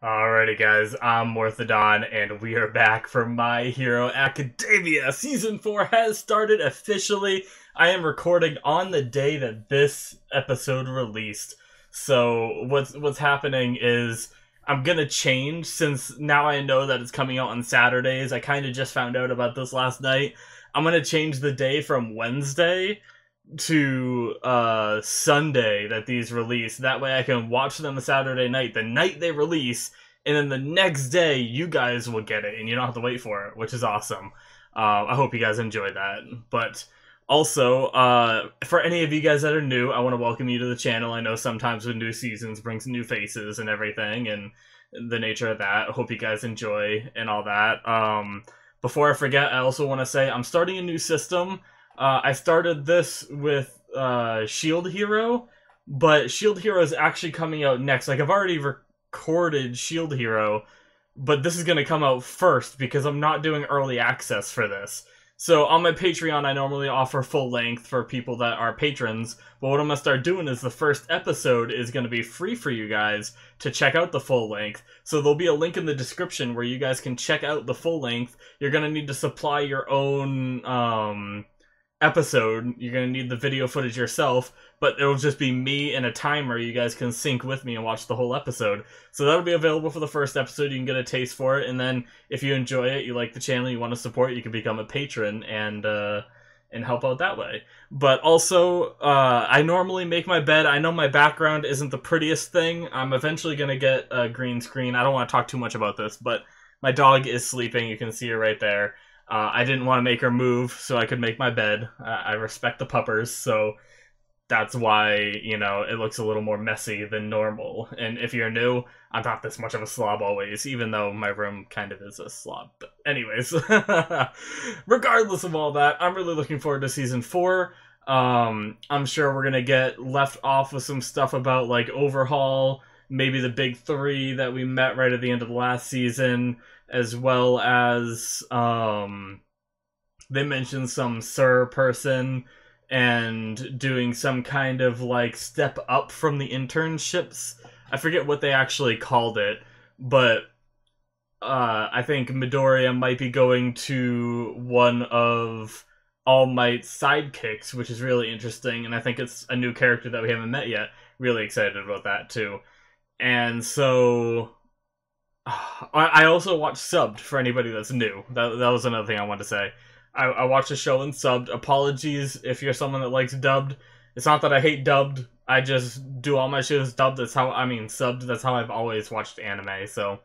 Alrighty guys, I'm Morthadon, and we are back for My Hero Academia! Season 4 has started officially. I am recording on the day that this episode released. So what's happening is I'm gonna change, since now I know that it's coming out on Saturdays. I kind of just found out about this last night. I'm gonna change the day from Wednesday to Sunday that these release. That way I can watch them Saturday night, the night they release, and then the next day you guys will get it and you don't have to wait for it, which is awesome. I hope you guys enjoy that. But also, for any of you guys that are new, I want to welcome you to the channel. I know sometimes with new seasons brings new faces and everything, and the nature of that. I hope you guys enjoy and all that. Before I forget, I also want to say I'm starting a new system. I started this with Shield Hero, but Shield Hero is actually coming out next. Like, I've already recorded Shield Hero, but this is going to come out first because I'm not doing early access for this. So on my Patreon, I normally offer full length for people that are patrons, but what I'm going to start doing is the first episode is going to be free for you guys to check out the full length. So there'll be a link in the description where you guys can check out the full length. You're going to need to supply your own episode. You're going to need the video footage yourself, but it'll just be me and a timer. You guys can sync with me and watch the whole episode. So that'll be available for the first episode. You can get a taste for it, and then if you enjoy it, you like the channel, you want to support, you can become a patron and help out that way. But also, I normally make my bed. I know my background isn't the prettiest thing. I'm eventually going to get a green screen. I don't want to talk too much about this, but my dog is sleeping. You can see her right there. I didn't want to make her move so I could make my bed. I respect the puppers, so that's why, you know, it looks a little more messy than normal. And if you're new, I'm not this much of a slob always, even though my room kind of is a slob. But anyways, regardless of all that, I'm really looking forward to Season 4. I'm sure we're going to get left off with some stuff about, like, Overhaul, maybe the big three that we met right at the end of the last season, as well as they mentioned some Sir person and doing some kind of like step up from the internships. I forget what they actually called it, but I think Midoriya might be going to one of All Might's sidekicks, which is really interesting, and I think it's a new character that we haven't met yet. Really excited about that too. And so I also watched subbed for anybody that's new. That was another thing I wanted to say. I watched the show in subbed. Apologies if you're someone that likes dubbed. It's not that I hate dubbed. I just do all my shows dubbed. That's how, I mean, subbed. That's how I've always watched anime. So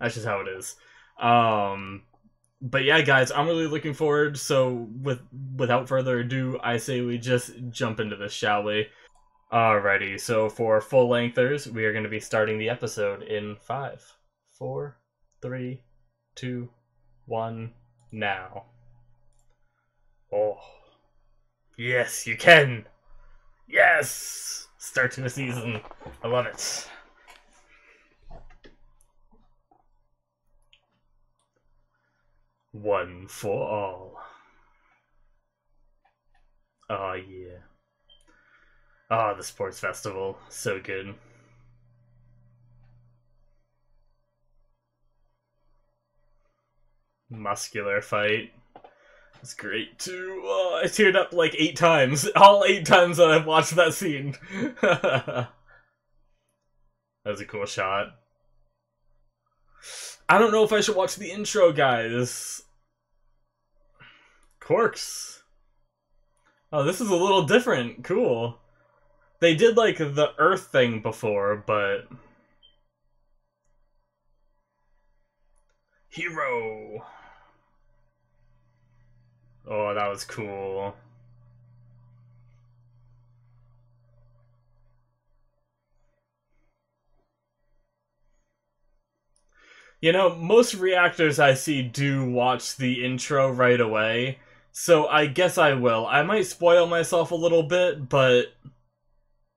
that's just how it is. But yeah, guys, I'm really looking forward. So without further ado, I say we just jump into this, shall we? Alrighty. So for full lengthers, we are going to be starting the episode in 5, 4, 3, 2, 1, now. Oh. Yes, you can! Yes! Start to a season. I love it. One for all. Oh, yeah. Oh, the sports festival. So good. Muscular fight. It's great too. Oh, I teared up like 8 times. All 8 times that I've watched that scene. That was a cool shot. I don't know if I should watch the intro, guys. Corks. Oh, this is a little different. Cool. They did like the Earth thing before, but... Hero. Oh, that was cool. You know, most reactors I see do watch the intro right away, so I guess I will. I might spoil myself a little bit, but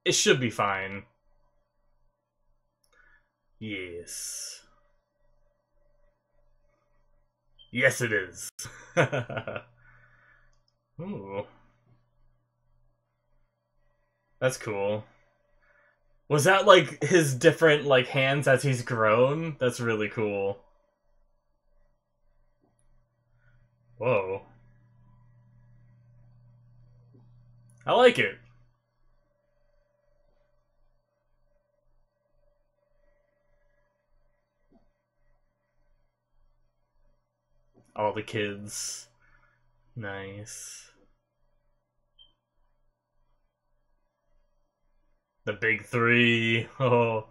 it should be fine. Yes. Yes, it is. Ooh. That's cool. Was that like his different like hands as he's grown? That's really cool. Whoa. I like it. All the kids. Nice. The big three. Oh.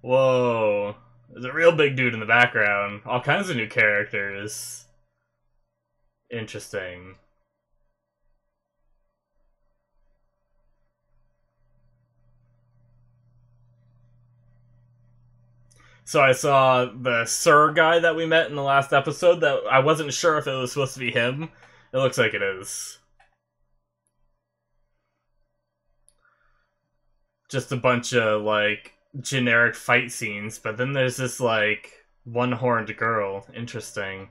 Whoa. There's a real big dude in the background. All kinds of new characters. Interesting. So I saw the Sir guy that we met in the last episode that I wasn't sure if it was supposed to be him. It looks like it is. Just a bunch of like generic fight scenes, but then there's this like one-horned girl. Interesting.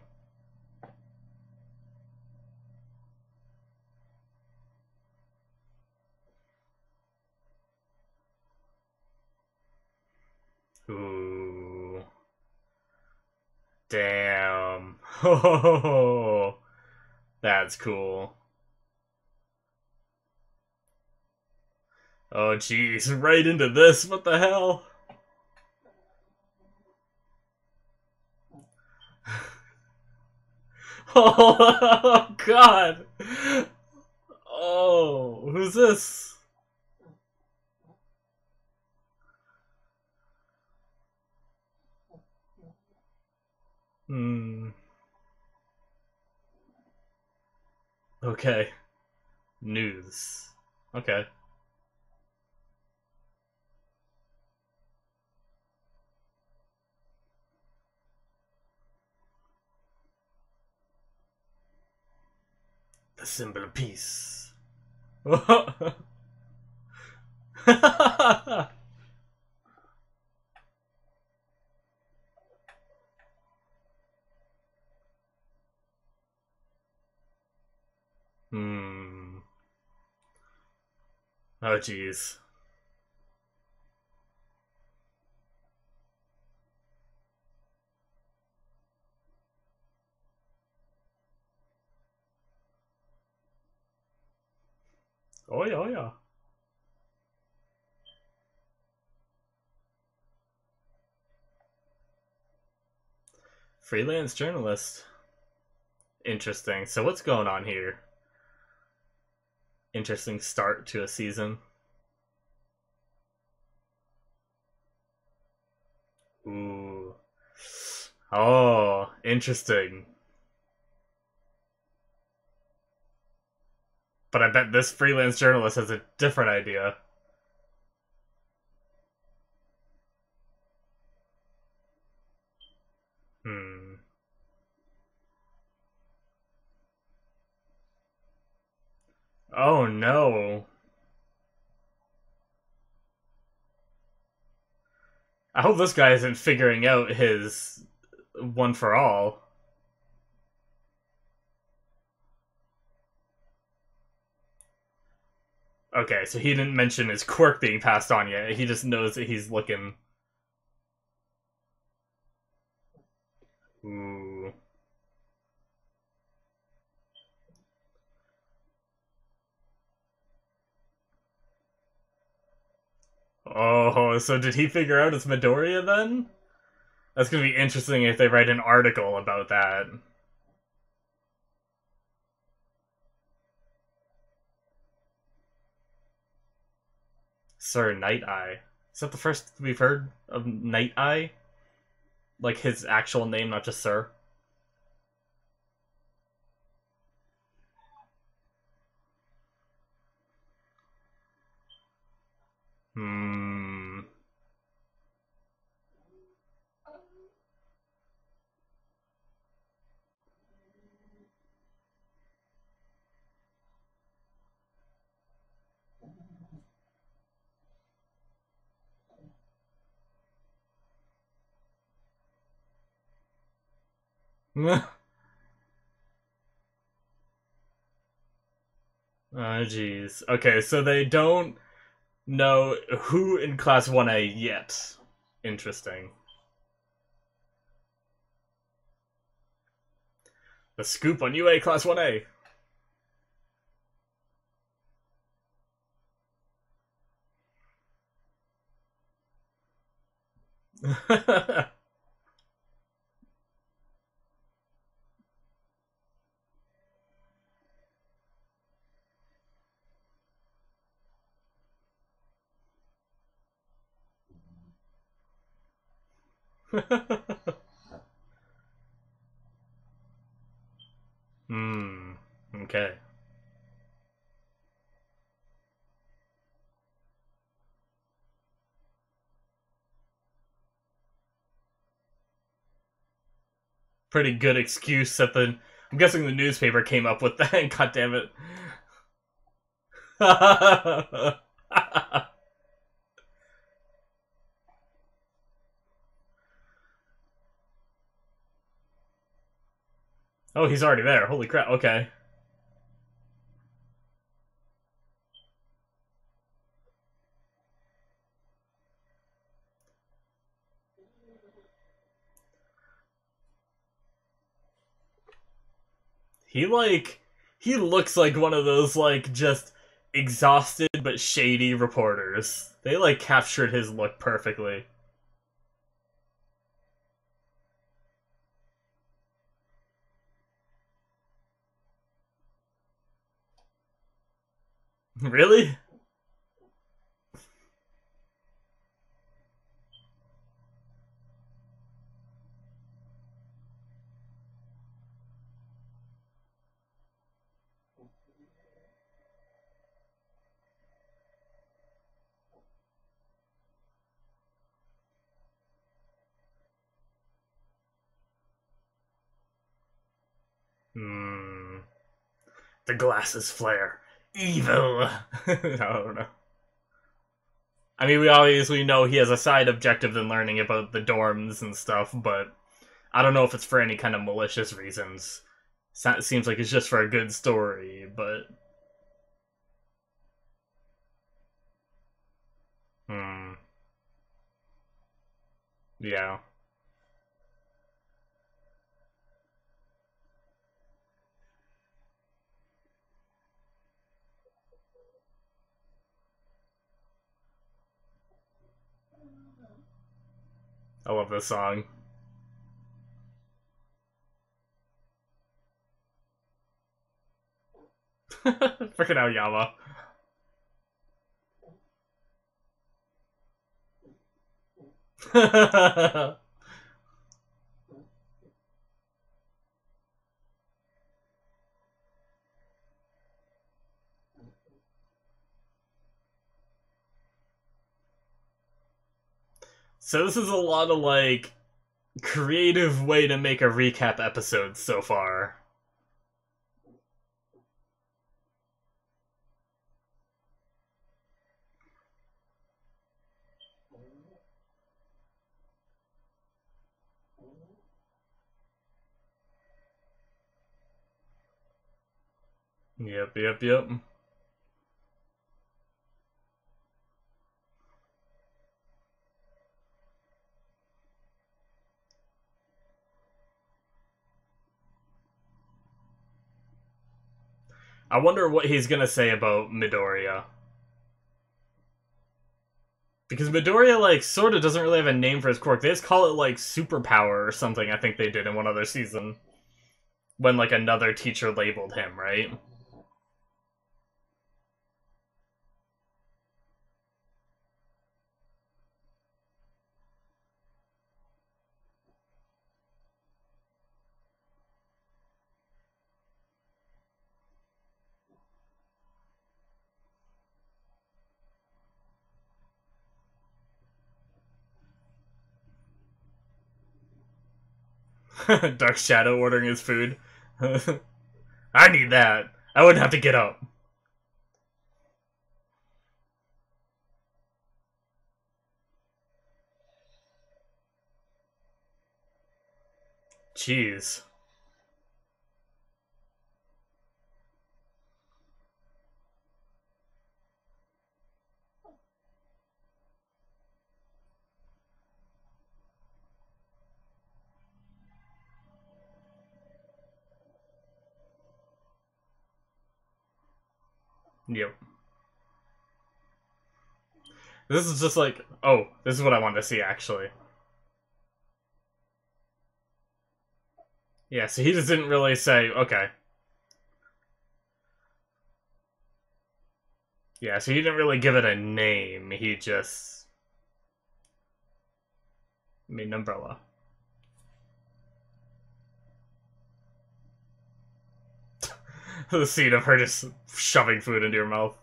Ooh. Damn. Oh, that's cool. Oh jeez, right into this. What the hell? Oh god. Oh, who's this? Hmm. Okay. News. Okay. The symbol of peace. Hmm. Oh jeez. Oh yeah, oh yeah. Freelance journalist. Interesting. So what's going on here? Interesting start to a season. Ooh. Oh, interesting. But I bet this freelance journalist has a different idea. Hmm. Oh no. I hope this guy isn't figuring out his one for all. Okay, so he didn't mention his quirk being passed on yet. He just knows that he's looking. Ooh. Oh, so did he figure out it's Midoriya then? That's gonna be interesting if they write an article about that. Sir Night Eye. Is that the first we've heard of Night Eye? Like his actual name, not just Sir? Hmm. Oh, jeez. Okay, so they don't No, who in Class 1A yet? Interesting. The scoop on UA Class 1A. Hmm. Okay. Pretty good excuse that the. I'm guessing the newspaper came up with that. God damn it. Oh, he's already there. Holy crap. Okay. He like he looks like one of those like just exhausted but shady reporters. They like captured his look perfectly. Really? Hmm. The glasses flare. Evil. I don't know. I mean, we obviously know he has a side objective in learning about the dorms and stuff, but I don't know if it's for any kind of malicious reasons. Seems like it's just for a good story, but hmm, yeah, I love this song. Freaking Aoyama. So this is a lot of like creative way to make a recap episode so far. Yep, yep, yep. I wonder what he's gonna say about Midoriya. Because Midoriya, like, sort of doesn't really have a name for his quirk. They just call it, like, superpower or something, I think they did in one other season. When, like, another teacher labeled him, right? Dark Shadow ordering his food. I need that. I wouldn't have to get up. Jeez. Yep. This is just like, oh, this is what I wanted to see, actually. Yeah, so he just didn't really say, okay. Yeah, so he didn't really give it a name. He just made an umbrella. The scene of her just shoving food into your mouth.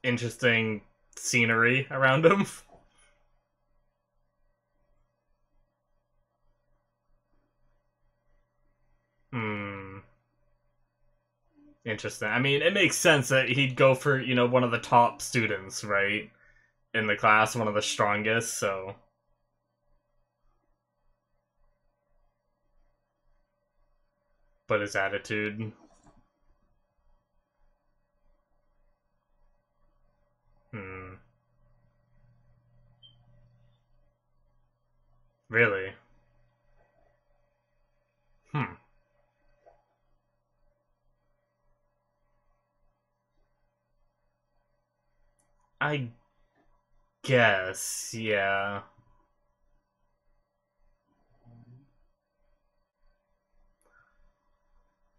Interesting scenery around him. Hmm. Interesting. I mean, it makes sense that he'd go for, one of the top students, right? In the class, one of the strongest, so. But his attitude. Hmm. Really? Hmm. I guess, yeah.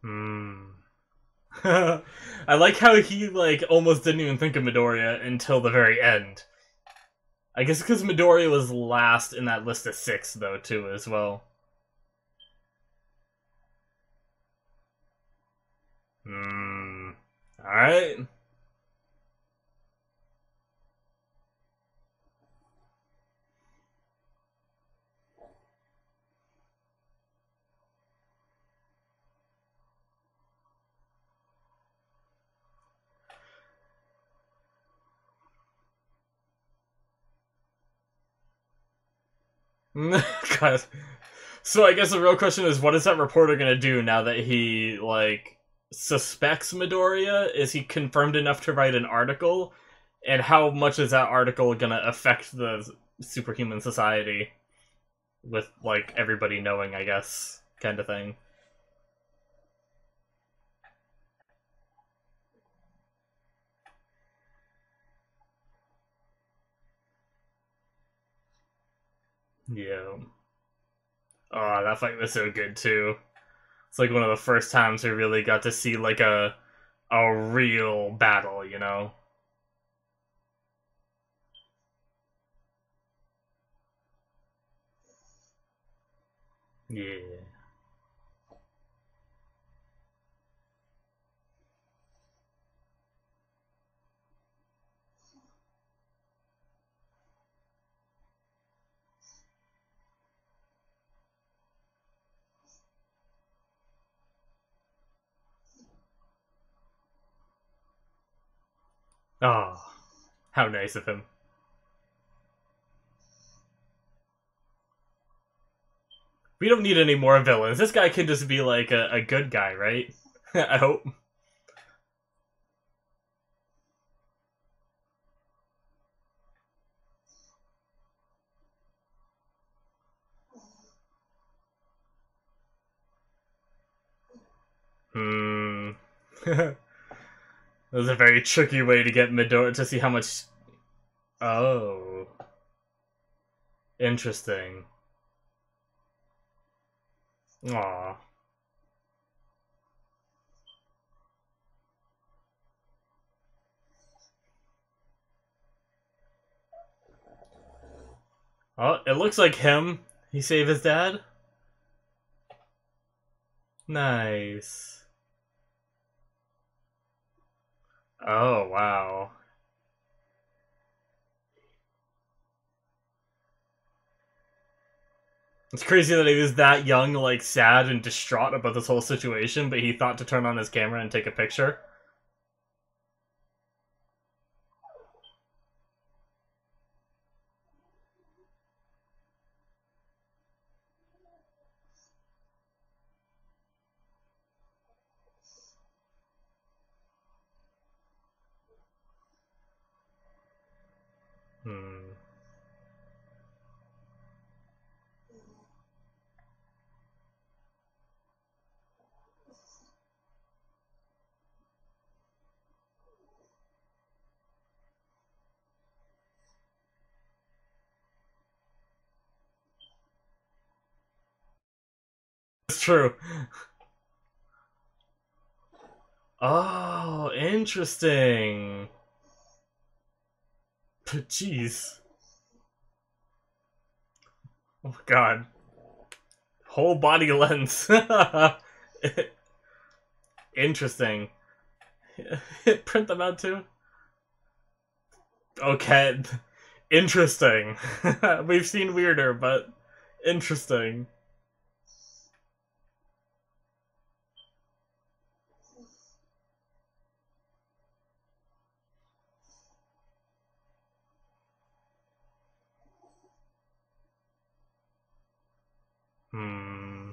Hmm. I like how he, almost didn't even think of Midoriya until the very end. I guess because Midoriya was last in that list of 6, though, too, as well. Hmm. Alright. God. So I guess the real question is, what is that reporter gonna do now that he, suspects Midoriya? Is he confirmed enough to write an article? And how much is that article gonna affect the superhuman society? With, everybody knowing, I guess, kind of thing. Yeah. Oh, that fight was so good, too. It's like one of the first times we really got to see, a real battle, you know? Yeah. Oh, how nice of him. We don't need any more villains. This guy can just be a good guy, right? I hope. Hmm. That was a very tricky way to get Midori to see how much. Oh, interesting. Aw. Oh, it looks like him. He saved his dad. Nice. Oh wow. It's crazy that he was that young, sad and distraught about this whole situation, but he thought to turn on his camera and take a picture. Hmm. True. Oh, interesting. Jeez. Oh god. Whole body lens. Interesting. Print them out too? Okay. Interesting. We've seen weirder, but interesting. Hmm.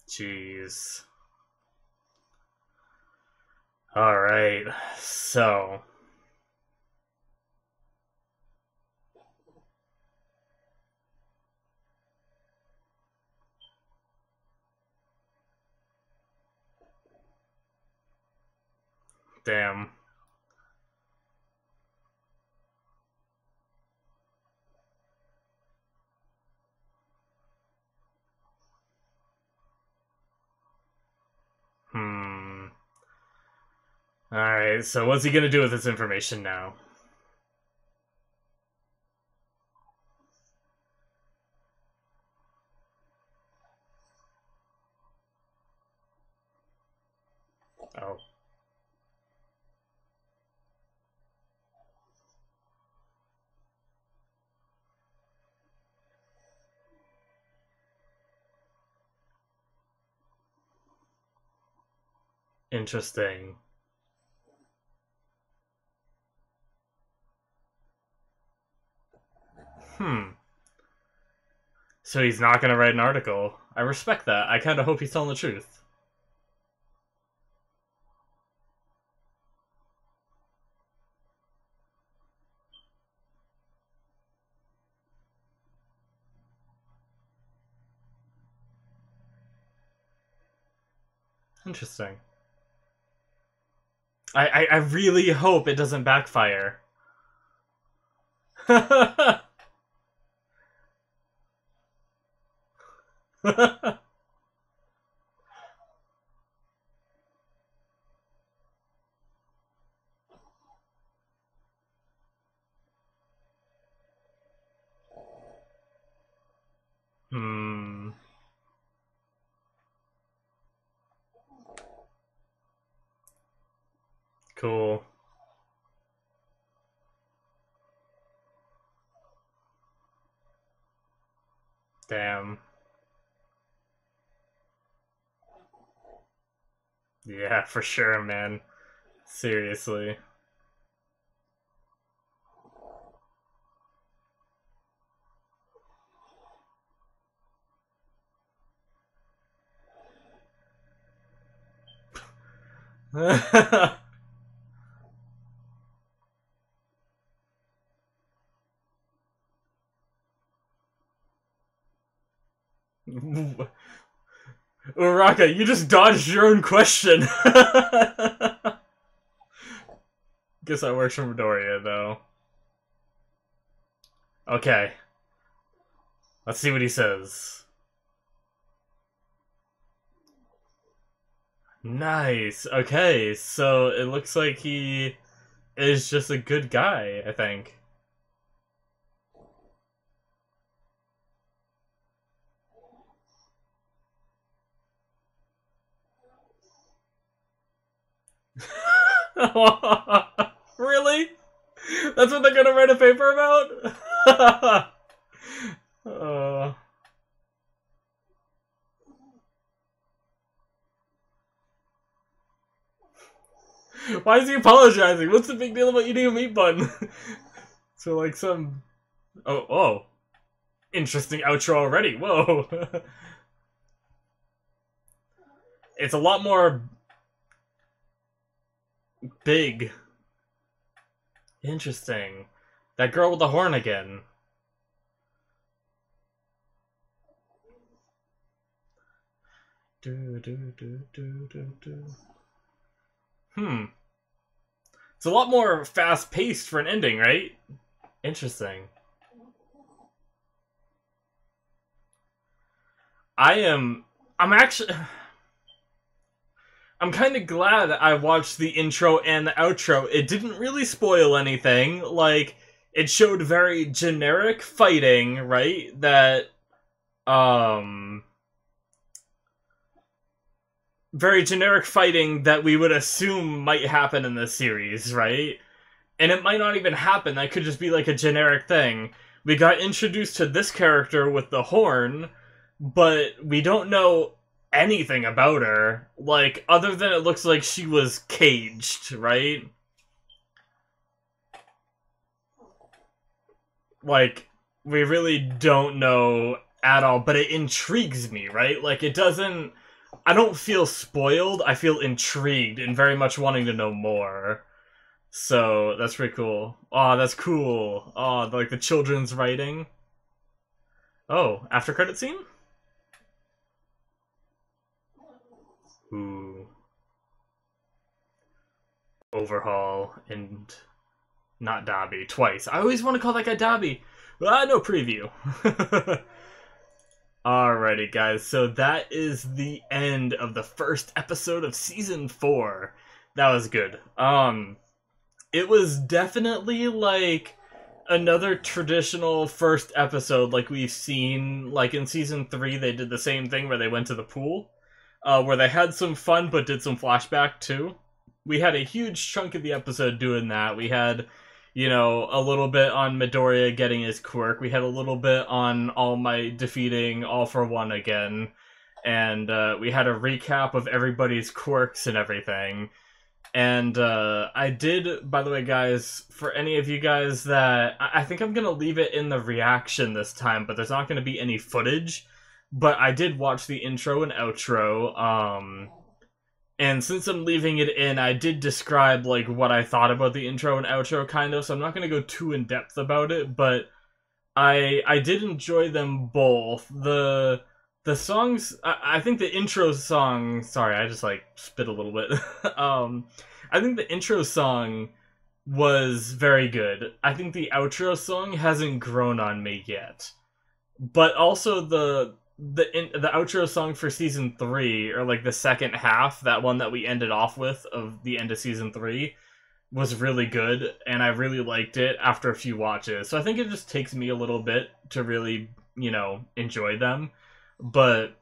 Jeez. Alright, so. Damn. Hmm. Alright, so what's he gonna do with this information now? Oh. Interesting. Hmm. So he's not gonna write an article. I respect that. I kinda hope he's telling the truth. Interesting. I really hope it doesn't backfire. Hmm. Cool. Damn. Yeah, for sure, man. Seriously. Uraka, you just dodged your own question. Guess that works for Midoriya, though. Okay. Let's see what he says. Nice. Okay, so it looks like he is just a good guy, I think. Really? That's what they're gonna write a paper about? uh, why is he apologizing? What's the big deal about eating a meat bun? So like some... Oh. Interesting outro already. Whoa. It's a lot more big. Interesting. That girl with the horn again. Do. Hmm. It's a lot more fast-paced for an ending, right? Interesting. I'm kind of glad I watched the intro and the outro. It didn't really spoil anything. Like, it showed very generic fighting, right? Very generic fighting that we would assume might happen in this series, right? And it might not even happen. That could just be like a generic thing. We got introduced to this character with the horn, but we don't know anything about her. Like, other than it looks like she was caged, right? Like, we really don't know at all, but it intrigues me, right? Like, it doesn't... I don't feel spoiled, I feel intrigued and very much wanting to know more. So, that's pretty cool. Oh, that's cool. Oh, like the children's writing. Oh, after credit scene? Ooh. Overhaul and not Dobby. Twice. I always want to call that guy Dobby. No preview. Alrighty, guys. So that is the end of the first episode of Season 4. That was good. It was definitely, like, another traditional first episode like we've seen. Like, in Season 3, they did the same thing where they went to the pool. Where they had some fun, but did some flashback, too. We had a huge chunk of the episode doing that. We had, you know, a little bit on Midoriya getting his quirk. We had a little bit on All Might defeating All for One again. And we had a recap of everybody's quirks and everything. And I did, by the way, guys, for any of you guys that... I think I'm going to leave it in the reaction this time, but there's not going to be any footage. But I did watch the intro and outro, and since I'm leaving it in, I did describe, like, what I thought about the intro and outro, kind of, so I'm not going to go too in-depth about it, but I did enjoy them both. The songs, I think the intro song, sorry, I just, like, spit a little bit, I think the intro song was very good. I think the outro song hasn't grown on me yet. But also the outro song for Season 3, or like the second half, that one that we ended off with of the end of Season 3, was really good, and I really liked it after a few watches. So I think it just takes me a little bit to really, you know, enjoy them. But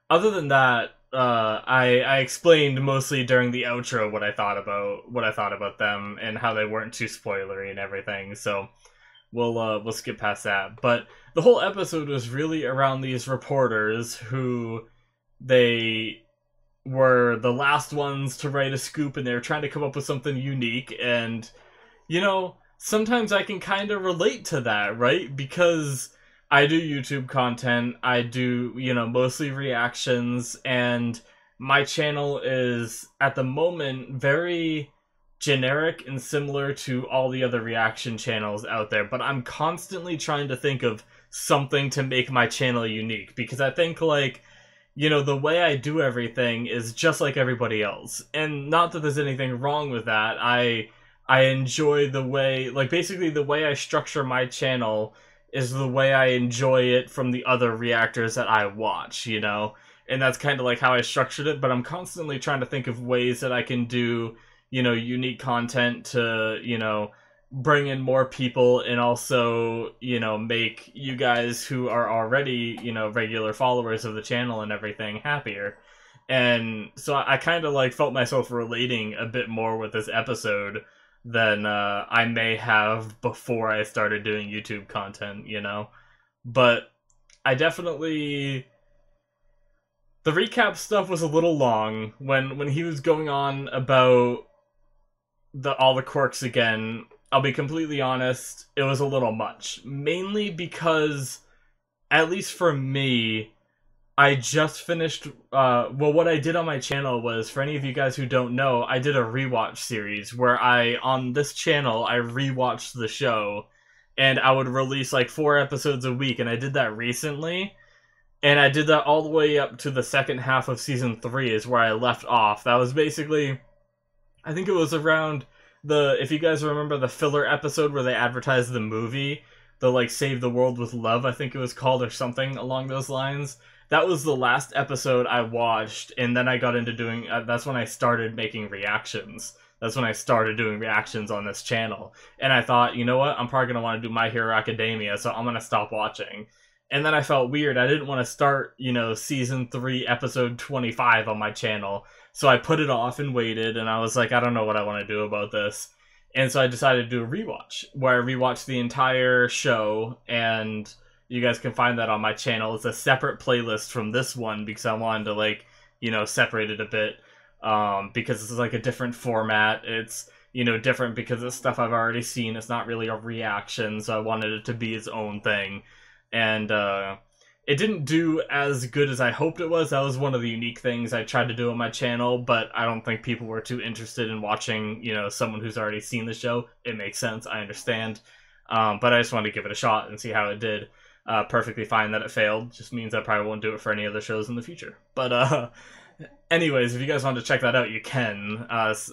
other than that, I explained mostly during the outro what I thought about them and how they weren't too spoilery and everything. So we'll skip past that. But the whole episode was really around these reporters who they were the last ones to write a scoop, and they were trying to come up with something unique. And, you know, sometimes I can kind of relate to that, right? Because I do YouTube content, I do, you know, mostly reactions, and my channel is, at the moment, very generic and similar to all the other reaction channels out there, but I'm constantly trying to think of something to make my channel unique, because I think, like, you know, the way I do everything is just like everybody else, and not that there's anything wrong with that. I enjoy the way, like, basically the way I structure my channel is the way I enjoy it from the other reactors that I watch, you know, and that's kind of like how I structured it, but I'm constantly trying to think of ways that I can do, you know, unique content to, you know, bring in more people, and also, you know, make you guys who are already, you know, regular followers of the channel and everything happier. And so I kind of, like, felt myself relating a bit more with this episode than I may have before I started doing YouTube content, you know? But I definitely... The recap stuff was a little long. When he was going on about all the quirks again, I'll be completely honest, it was a little much. Mainly because, at least for me, I just finished, well, what I did on my channel was, for any of you guys who don't know, I did a rewatch series where on this channel, I rewatched the show, and I would release like 4 episodes a week, and I did that recently, and I did that all the way up to the second half of Season 3 is where I left off. That was basically I think it was around if you guys remember the filler episode where they advertised the movie, the like Save the World with Love, I think it was called, or something along those lines. That was the last episode I watched, and then I got into doing, that's when I started making reactions. That's when I started doing reactions on this channel. And I thought, you know what, I'm probably going to want to do My Hero Academia, so I'm going to stop watching. And then I felt weird. I didn't want to start, season 3, episode 25 on my channel. So I put it off and waited, and I was like, I don't know what I want to do about this. And so I decided to do a rewatch, where I rewatched the entire show, and you guys can find that on my channel. It's a separate playlist from this one, because I wanted to, separate it a bit, because it's like a different format. It's, different because it's stuff I've already seen. It's not really a reaction, so I wanted it to be its own thing. And it didn't do as good as I hoped it was. That was one of the unique things I tried to do on my channel, but I don't think people were too interested in watching, someone who's already seen the show. It makes sense, I understand. But I just wanted to give it a shot and see how it did. Perfectly fine that it failed. Just means I probably won't do it for any other shows in the future. But anyways, if you guys want to check that out, you can.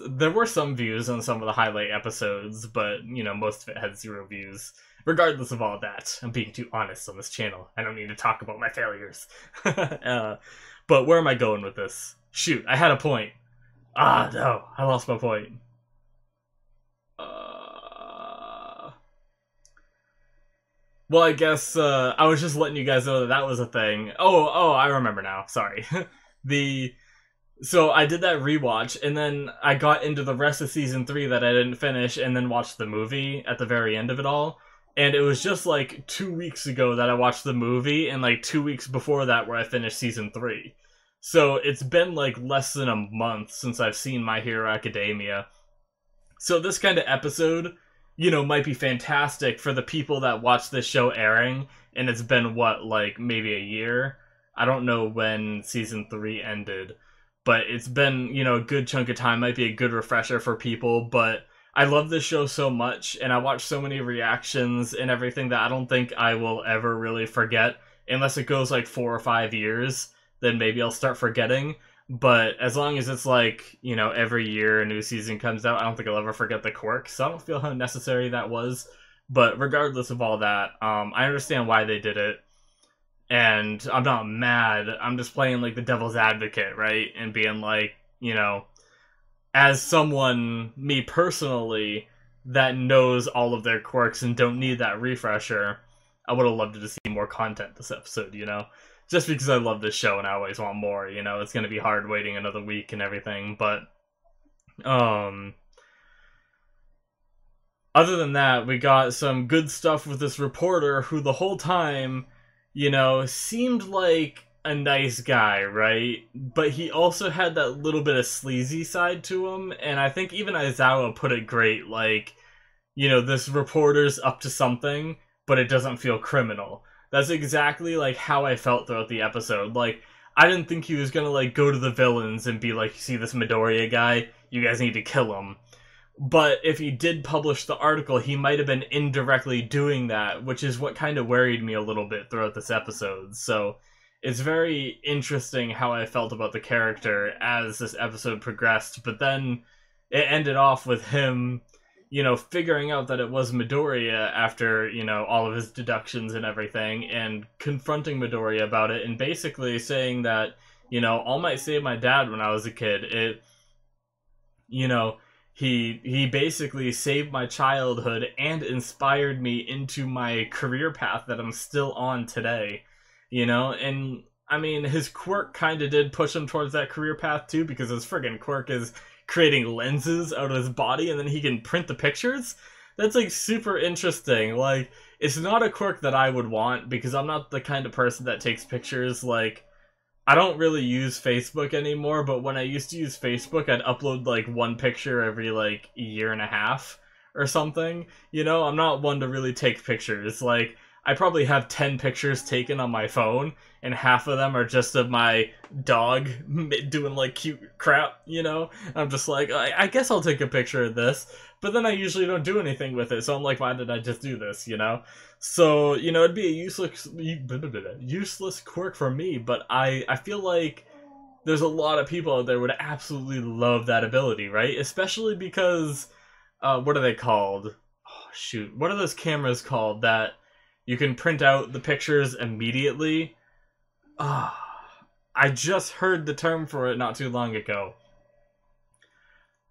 There were some views on some of the highlight episodes, but, most of it had 0 views. Regardless of all that, I'm being too honest on this channel. I don't need to talk about my failures. But where am I going with this? Shoot, I had a point. Ah, no, I lost my point. Well, I guess I was just letting you guys know that was a thing. Oh, I remember now. Sorry. So I did that rewatch, and then I got into the rest of season 3 that I didn't finish, and then watched the movie at the very end of it all. And it was just like 2 weeks ago that I watched the movie, and like 2 weeks before that where I finished season 3. So it's been like less than a month since I've seen My Hero Academia. So this kind of episode, might be fantastic for the people that watch this show airing, and it's been, like maybe a year? I don't know when season 3 ended, but it's been, a good chunk of time. Might be a good refresher for people, but I love this show so much, and I watch so many reactions and everything that I don't think I will ever really forget, unless it goes like 4 or 5 years, then maybe I'll start forgetting. But as long as it's like, every year a new season comes out, I don't think I'll ever forget the quirk, so I don't feel how necessary that was. But regardless of all that, I understand why they did it, and I'm not mad. I'm just playing like the devil's advocate, right? And being like, as someone, me personally, that knows all of their quirks and don't need that refresher, I would have loved to see more content this episode, Just because I love this show and I always want more, It's going to be hard waiting another week and everything, but other than that, we got some good stuff with this reporter who the whole time, seemed like a nice guy, right? But he also had that little bit of sleazy side to him, and I think even Aizawa put it great, like, this reporter's up to something, but it doesn't feel criminal. That's exactly, like, how I felt throughout the episode. Like, I didn't think he was gonna, like, go to the villains and be like, see this Midoriya guy? You guys need to kill him. But if he did publish the article, he might have been indirectly doing that, which is what kind of worried me a little bit throughout this episode. So it's very interesting how I felt about the character as this episode progressed, but then it ended off with him, figuring out that it was Midoriya after, all of his deductions and everything, and confronting Midoriya about it, and basically saying that, All Might saved my dad when I was a kid. He basically saved my childhood and inspired me into my career path that I'm still on today. And I mean, his quirk kind of did push him towards that career path too, because his friggin' quirk is creating lenses out of his body and then he can print the pictures. That's like super interesting. Like, it's not a quirk that I would want, because I'm not the kind of person that takes pictures. Like, I don't really use Facebook anymore, but when I used to use Facebook, I'd upload like one picture every like year and a half or something. I'm not one to really take pictures. Like, I probably have 10 pictures taken on my phone, and half of them are just of my dog doing like cute crap, I'm just like, I guess I'll take a picture of this, but then I usually don't do anything with it, so I'm like, why did I just do this, So, it'd be a useless quirk for me, but I feel like there's a lot of people out there would absolutely love that ability, right? Especially because, what are they called? Oh, shoot. What are those cameras called that you can print out the pictures immediately? I just heard the term for it not too long ago.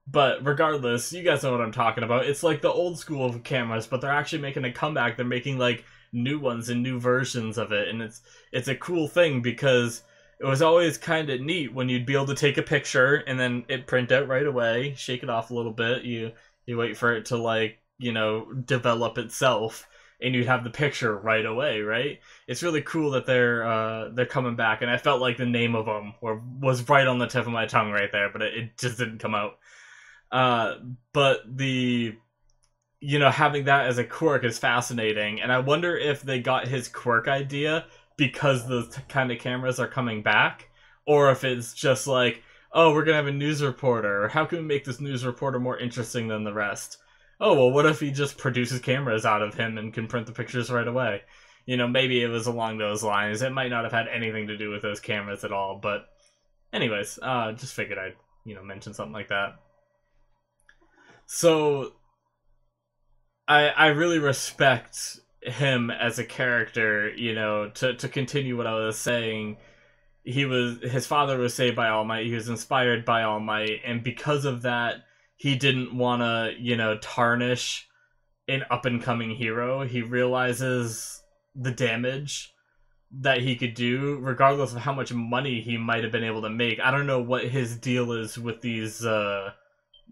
But regardless, you guys know what I'm talking about. It's like the old school of cameras, but they're actually making a comeback. They're making like new ones and new versions of it, and it's a cool thing because it was always kind of neat when you'd be able to take a picture and then it print out right away, shake it off a little bit, you wait for it to like, you know, develop itself, and you'd have the picture right away, right? It's really cool that they're coming back, and I felt like the name of them was right on the tip of my tongue right there, but it just didn't come out. But the, you know, having that as a quirk is fascinating, and I wonder if they got his quirk idea because those kind of cameras are coming back, or if it's just like, oh, we're gonna have a news reporter, how can we make this news reporter more interesting than the rest? Oh, well, what if he just produces cameras out of him and can print the pictures right away? You know, maybe it was along those lines. It might not have had anything to do with those cameras at all, but anyways, just figured I'd, you know, mention something like that. So, I really respect him as a character, you know, to continue what I was saying. His father was saved by All Might, he was inspired by All Might, and because of that, he didn't want to, you know, tarnish an up-and-coming hero. He realizes the damage that he could do, regardless of how much money he might have been able to make. I don't know what his deal is with these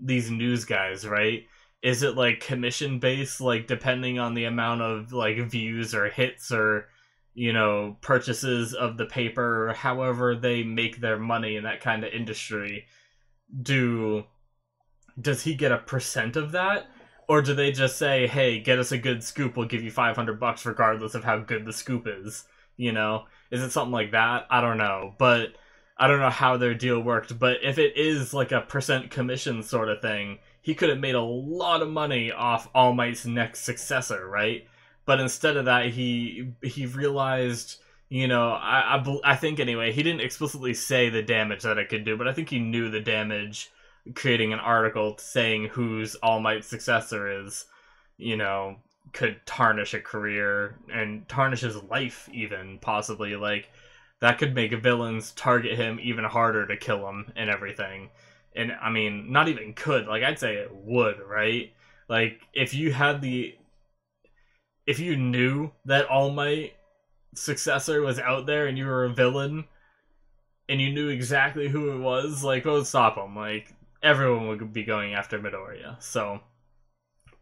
news guys, right? Is it like commission based, like depending on the amount of like views or hits or, you know, purchases of the paper, or however they make their money in that kind of industry? Does he get a percent of that? Or do they just say, hey, get us a good scoop, we'll give you $500 regardless of how good the scoop is? You know? Is it something like that? I don't know. But I don't know how their deal worked. But if it is like a percent commission sort of thing, he could have made a lot of money off All Might's next successor, right? But instead of that, he realized, you know, I think anyway, he didn't explicitly say the damage that it could do, but I think he knew the damage creating an article saying whose All Might successor is, you know, could tarnish a career and tarnish his life even, possibly. Like, that could make villains target him even harder to kill him and everything. And, I mean, not even could, like, I'd say it would, right? Like, if you knew that All Might successor was out there and you were a villain, and you knew exactly who it was, like, what would stop him? Like, everyone would be going after Midoriya. So,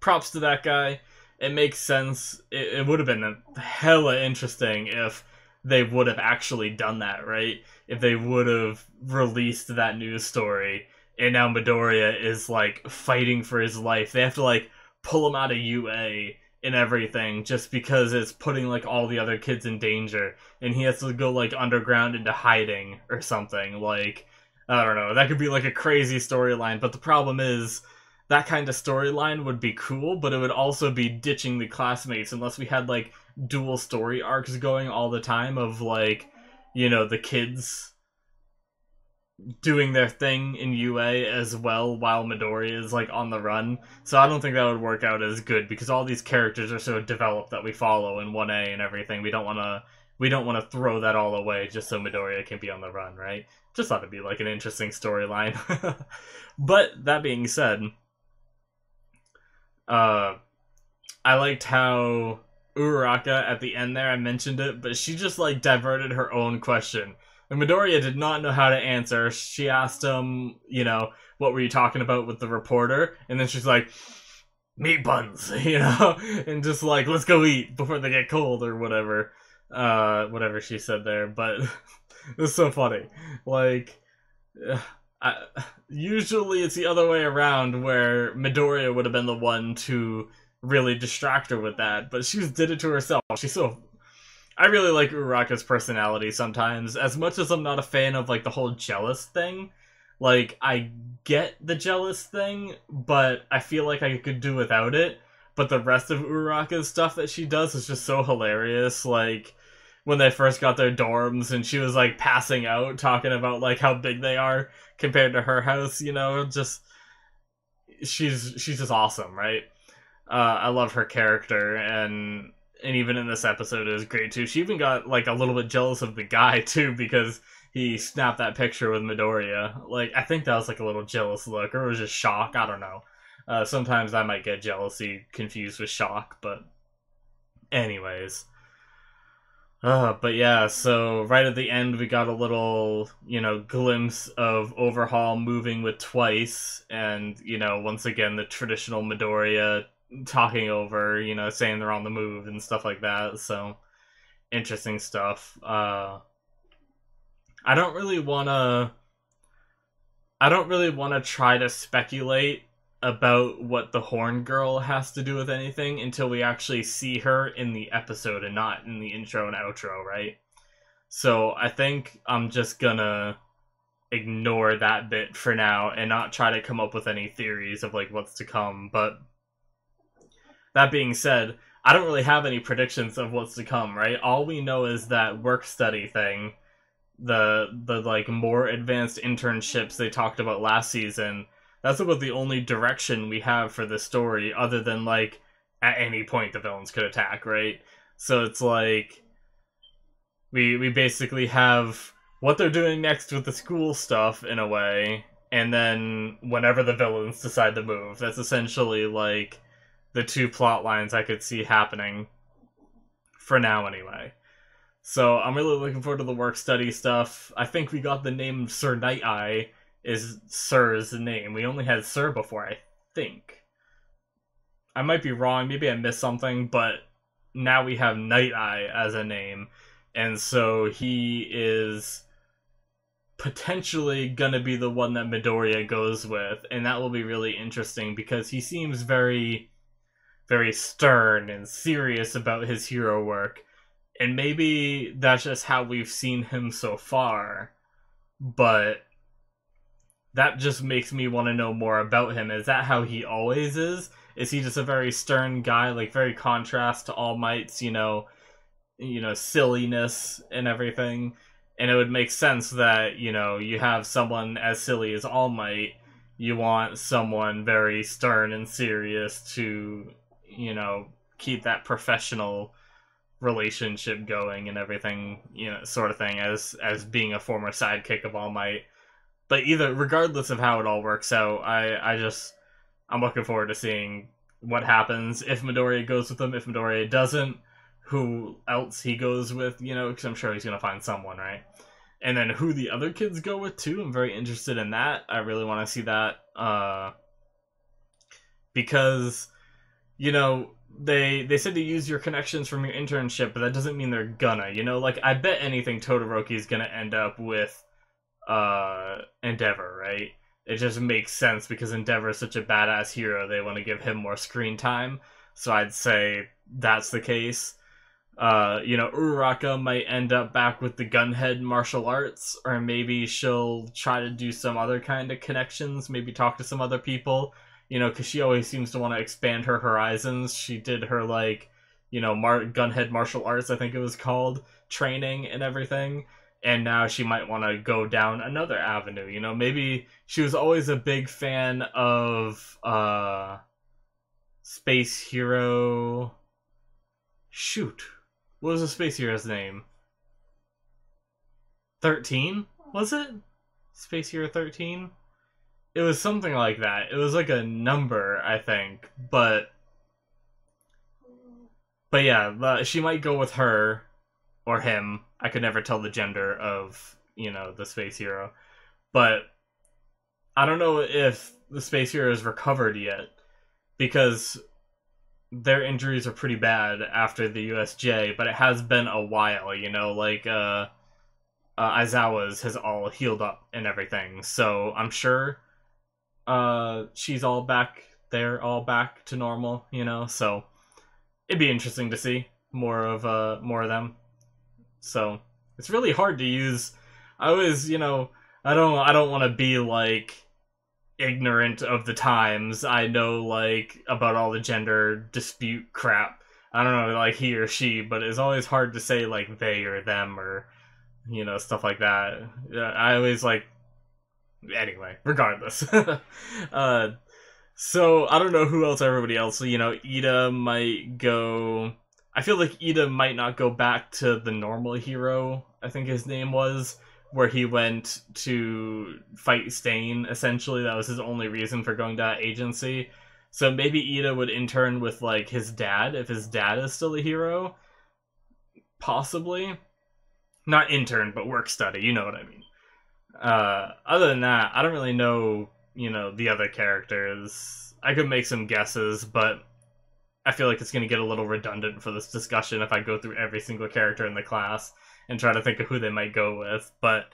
props to that guy. It makes sense. It would have been hella interesting if they would have actually done that, right? If they would have released that news story, and now Midoriya is, like, fighting for his life. They have to, like, pull him out of UA and everything just because it's putting, like, all the other kids in danger, and he has to go, like, underground into hiding or something. Like, I don't know, that could be like a crazy storyline, but the problem is that kind of storyline would be cool, but it would also be ditching the classmates unless we had like dual story arcs going all the time of like, you know, the kids doing their thing in UA as well while Midoriya is like on the run. So I don't think that would work out as good because all these characters are so developed that we follow in 1A and everything. We don't want to throw that all away just so Midoriya can be on the run, right? Just thought it'd be like an interesting storyline. But that being said, I liked how Uraraka at the end there, I mentioned it, but she just like diverted her own question. And Midoriya did not know how to answer. She asked him, you know, what were you talking about with the reporter? And then she's like, meat buns, you know? And just like, let's go eat before they get cold or whatever. Whatever she said there, but it was so funny. Like, usually it's the other way around where Midoriya would have been the one to really distract her with that, but she did it to herself. I really like Uraraka's personality sometimes. As much as I'm not a fan of like the whole jealous thing, like I get the jealous thing, but I feel like I could do without it. But the rest of Uraraka's stuff that she does is just so hilarious. Like, when they first got their dorms, and she was like passing out, talking about like how big they are compared to her house. You know, just she's just awesome, right? I love her character, and even in this episode, it was great too. She even got like a little bit jealous of the guy too, because he snapped that picture with Midoriya. Like, I think that was like a little jealous look, or it was just shock. I don't know. Sometimes I might get jealousy confused with shock, but anyways. But yeah, so right at the end we got a little, glimpse of Overhaul moving with Twice, and, once again the traditional Midoriya talking over, saying they're on the move and stuff like that, so interesting stuff. I don't really wanna try to speculate about what the Horn Girl has to do with anything until we actually see her in the episode and not in the intro and outro, right? So I think I'm just gonna ignore that bit for now and not try to come up with any theories of like what's to come. But that being said, I don't really have any predictions of what's to come, right? All we know is that work study thing, the like more advanced internships they talked about last season. That's about the only direction we have for the story, other than, like, at any point the villains could attack, right? So it's like, we basically have what they're doing next with the school stuff, in a way, and then whenever the villains decide to move. That's essentially, like, the two plot lines I could see happening, for now anyway. So I'm really looking forward to the work study stuff. I think we got the name Sir Night Eye, is Sir's name. We only had Sir before, I think. I might be wrong, maybe I missed something, but now we have Night Eye as a name, and so he is potentially gonna be the one that Midoriya goes with, and that will be really interesting because he seems very, very stern and serious about his hero work, and maybe that's just how we've seen him so far, but that just makes me want to know more about him. Is that how he always is? Is he just a very stern guy, like very contrast to All Might's, silliness and everything? And it would make sense that, you have someone as silly as All Might, you want someone very stern and serious to, keep that professional relationship going and everything, sort of thing, as being a former sidekick of All Might. But regardless of how it all works out, I'm looking forward to seeing what happens. If Midoriya goes with him, if Midoriya doesn't, who else he goes with, because I'm sure he's going to find someone, right? And then who the other kids go with, too, I'm very interested in that. I really want to see that, because, they said to use your connections from your internship, but that doesn't mean they're gonna, like, I bet anything Todoroki's going to end up with Endeavor, right? It just makes sense because Endeavor is such a badass hero, they want to give him more screen time, so I'd say that's the case. Uraraka might end up back with the Gunhead martial arts, or maybe she'll try to do some other kind of connections, maybe talk to some other people, because she always seems to want to expand her horizons. She did her, like, Gunhead martial arts, I think it was called, training and everything. And now she might want to go down another avenue, Maybe she was always a big fan of, Space Hero... Shoot. What was the Space Hero's name? 13? Was it? Space Hero 13? It was something like that. It was like a number, I think. But yeah, she might go with her. Or him. I could never tell the gender of, the Space Hero. But I don't know if the Space Hero is recovered yet. Because their injuries are pretty bad after the USJ. But it has been a while, like, Aizawa's has all healed up and everything. So I'm sure she's all back there, all back to normal, So it'd be interesting to see more of them. So it's really hard to use. I always, I don't want to be like ignorant of the times. I know like about all the gender dispute crap I don't know, like he or she, but it's always hard to say like they or them or, you know, stuff like that. I always like, anyway, regardless. So I don't know who else, everybody else, you know, Ida might go, I feel like Ida might not go back to the normal hero, I think his name was, where he went to fight Stain, essentially. That was his only reason for going to that agency. So maybe Ida would intern with, like, his dad, if his dad is still a hero. Possibly. Not intern, but work study, you know what I mean. Other than that, I don't really know, you know, the other characters. I could make some guesses, but I feel like it's going to get a little redundant for this discussion if I go through every single character in the class and try to think of who they might go with. But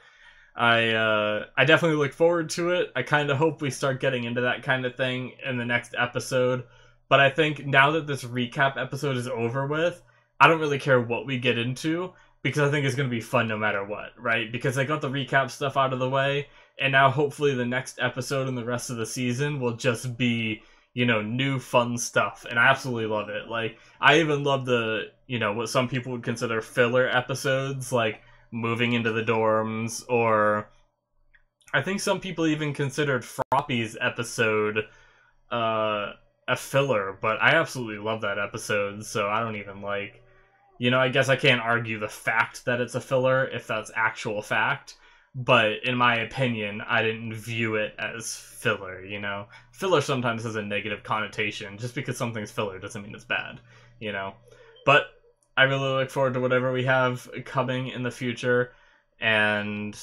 I definitely look forward to it. I kind of hope we start getting into that kind of thing in the next episode. But I think now that this recap episode is over with, I don't really care what we get into, because I think it's going to be fun no matter what, right? Because I got the recap stuff out of the way, and now hopefully the next episode and the rest of the season will just be, you know, new fun stuff, and I absolutely love it. Like, I even love the, you know, what some people would consider filler episodes, like moving into the dorms, or I think some people even considered Froppy's episode a filler, but I absolutely love that episode, so I don't even like, you know, I guess I can't argue the fact that it's a filler if that's actual fact. But in my opinion, I didn't view it as filler, you know? Filler sometimes has a negative connotation. Just because something's filler doesn't mean it's bad, you know? But I really look forward to whatever we have coming in the future. And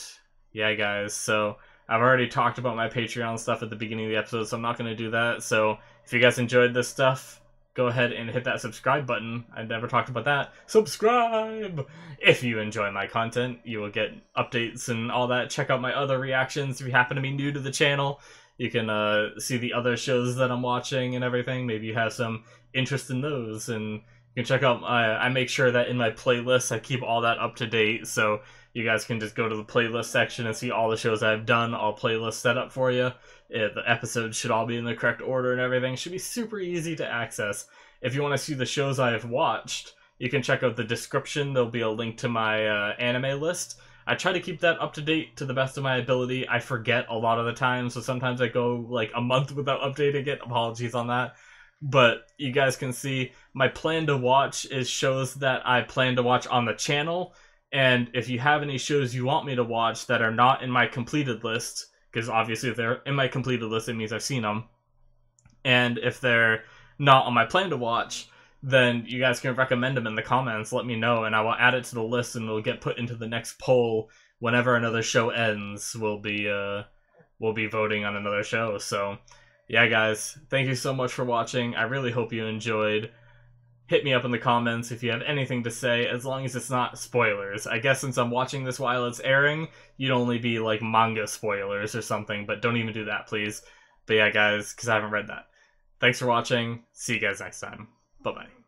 yeah, guys, so I've already talked about my Patreon stuff at the beginning of the episode, so I'm not going to do that. So if you guys enjoyed this stuff, go ahead and hit that subscribe button. I never talked about that. Subscribe! If you enjoy my content, you will get updates and all that. Check out my other reactions if you happen to be new to the channel. You can see the other shows that I'm watching and everything. Maybe you have some interest in those. And you can check out, I make sure that in my playlist I keep all that up to date. So you guys can just go to the playlist section and see all the shows I've done, all playlists set up for you. The episodes should all be in the correct order and everything. It should be super easy to access. If you want to see the shows I have watched, you can check out the description. There'll be a link to my anime list. I try to keep that up to date to the best of my ability. I forget a lot of the time, so sometimes I go like a month without updating it. Apologies on that. But you guys can see my plan to watch is shows that I plan to watch on the channel. And if you have any shows you want me to watch that are not in my completed list, because obviously if they're in my completed list, it means I've seen them. And if they're not on my plan to watch, then you guys can recommend them in the comments. Let me know, and I will add it to the list, and it'll get put into the next poll whenever another show ends. We'll be voting on another show. So, yeah, guys, thank you so much for watching. I really hope you enjoyed. Hit me up in the comments if you have anything to say, as long as it's not spoilers. I guess since I'm watching this while it's airing, you'd only be like manga spoilers or something, but don't even do that, please. But yeah, guys, because I haven't read that. Thanks for watching. See you guys next time. Bye-bye.